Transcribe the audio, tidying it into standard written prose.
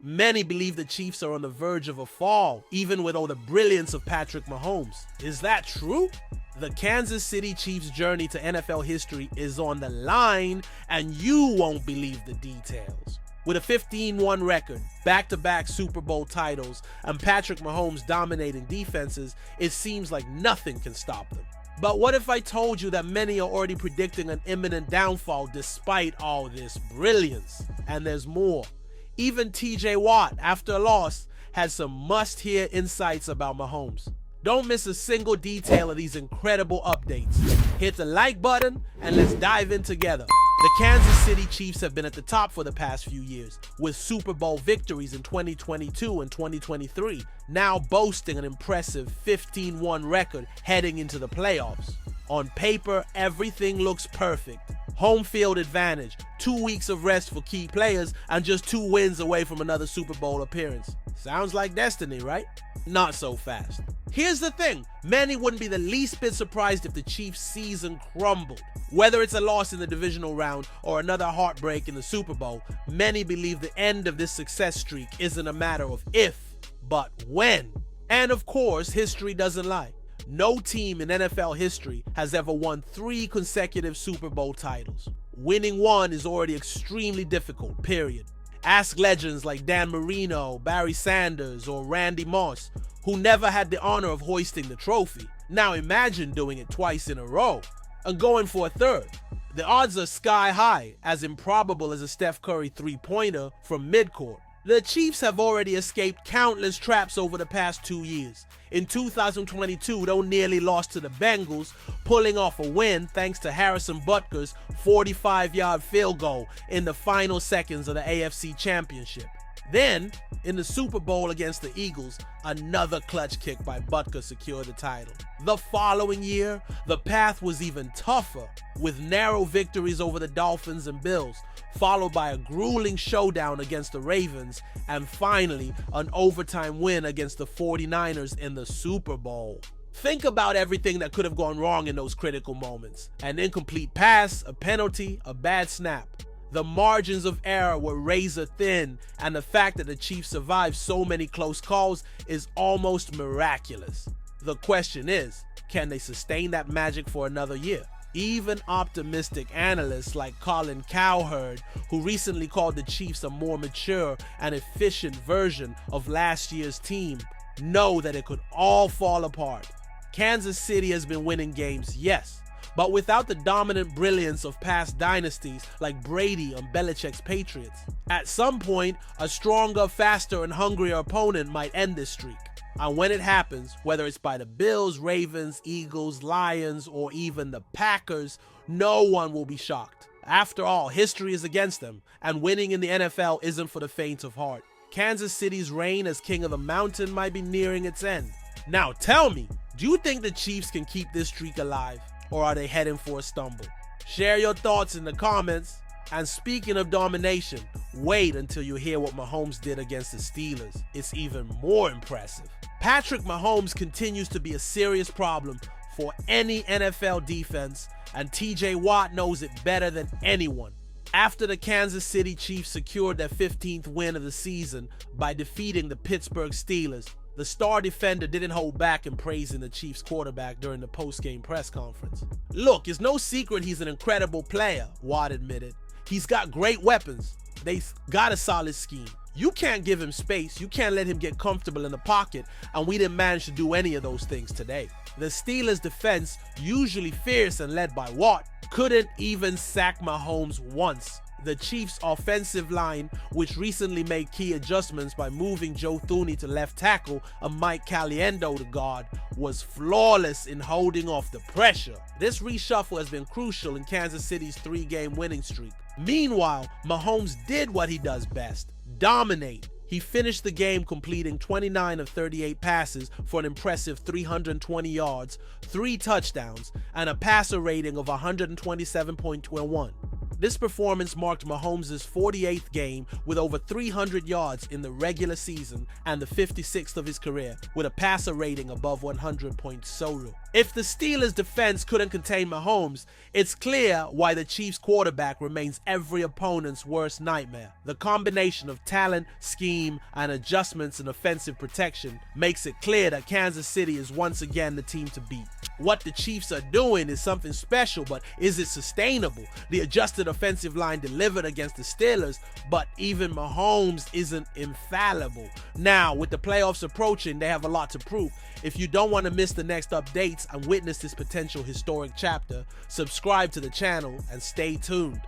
Many believe the Chiefs are on the verge of a fall, even with all the brilliance of Patrick Mahomes. Is that true? The Kansas City Chiefs' journey to NFL history is on the line, and you won't believe the details. With a 15-1 record, back-to-back Super Bowl titles, and Patrick Mahomes dominating defenses, it seems like nothing can stop them. But what if I told you that many are already predicting an imminent downfall despite all this brilliance? And there's more. Even TJ Watt, after a loss, had some must-hear insights about Mahomes. Don't miss a single detail of these incredible updates. Hit the like button and let's dive in together. The Kansas City Chiefs have been at the top for the past few years, with Super Bowl victories in 2022 and 2023, now boasting an impressive 15-1 record heading into the playoffs. On paper, everything looks perfect. Home field advantage, 2 weeks of rest for key players, and just 2 wins away from another Super Bowl appearance. Sounds like destiny, right? Not so fast. Here's the thing, many wouldn't be the least bit surprised if the Chiefs' season crumbled. Whether it's a loss in the divisional round or another heartbreak in the Super Bowl, many believe the end of this success streak isn't a matter of if, but when. And of course, history doesn't lie. No team in NFL history has ever won 3 consecutive Super Bowl titles. Winning one is already extremely difficult, period. Ask legends like Dan Marino, Barry Sanders, or Randy Moss, who never had the honor of hoisting the trophy. Now imagine doing it twice in a row and going for a third. The odds are sky high, as improbable as a Steph Curry three-pointer from midcourt. The Chiefs have already escaped countless traps over the past 2 years. In 2022, they nearly lost to the Bengals, pulling off a win thanks to Harrison Butker's 45-yard field goal in the final seconds of the AFC Championship. Then, in the Super Bowl against the Eagles, another clutch kick by Butker secured the title. The following year, the path was even tougher, with narrow victories over the Dolphins and Bills, followed by a grueling showdown against the Ravens, and finally, an overtime win against the 49ers in the Super Bowl. Think about everything that could have gone wrong in those critical moments. An incomplete pass, a penalty, a bad snap. The margins of error were razor thin, and the fact that the Chiefs survived so many close calls is almost miraculous. The question is, can they sustain that magic for another year? Even optimistic analysts like Colin Cowherd, who recently called the Chiefs a more mature and efficient version of last year's team, know that it could all fall apart. Kansas City has been winning games, yes, but without the dominant brilliance of past dynasties like Brady and Belichick's Patriots. At some point, a stronger, faster, and hungrier opponent might end this streak. And when it happens, whether it's by the Bills, Ravens, Eagles, Lions, or even the Packers, no one will be shocked. After all, history is against them, and winning in the NFL isn't for the faint of heart. Kansas City's reign as king of the mountain might be nearing its end. Now tell me, do you think the Chiefs can keep this streak alive? Or are they heading for a stumble? Share your thoughts in the comments. And speaking of domination, wait until you hear what Mahomes did against the Steelers. It's even more impressive. Patrick Mahomes continues to be a serious problem for any NFL defense, and TJ Watt knows it better than anyone. After the Kansas City Chiefs secured their 15th win of the season by defeating the Pittsburgh Steelers, the star defender didn't hold back in praising the Chiefs quarterback during the post-game press conference. Look, it's no secret he's an incredible player, Watt admitted. He's got great weapons. They've got a solid scheme. You can't give him space. You can't let him get comfortable in the pocket, and we didn't manage to do any of those things today. The Steelers' defense, usually fierce and led by Watt, couldn't even sack Mahomes once. The Chiefs' offensive line, which recently made key adjustments by moving Joe Thuney to left tackle and Mike Caliendo to guard, was flawless in holding off the pressure. This reshuffle has been crucial in Kansas City's 3-game winning streak. Meanwhile, Mahomes did what he does best: dominate. He finished the game completing 29 of 38 passes for an impressive 320 yards, 3 touchdowns, and a passer rating of 127.21. This performance marked Mahomes' 48th game with over 300 yards in the regular season and the 56th of his career, with a passer rating above 100 points solo. If the Steelers' defense couldn't contain Mahomes, it's clear why the Chiefs' quarterback remains every opponent's worst nightmare. The combination of talent, scheme, and adjustments in offensive protection makes it clear that Kansas City is once again the team to beat. What the Chiefs are doing is something special, but is it sustainable? The adjusted offensive line delivered against the Steelers, but even Mahomes isn't infallible. Now, with the playoffs approaching, they have a lot to prove. If you don't want to miss the next updates and witness this potential historic chapter, subscribe to the channel and stay tuned.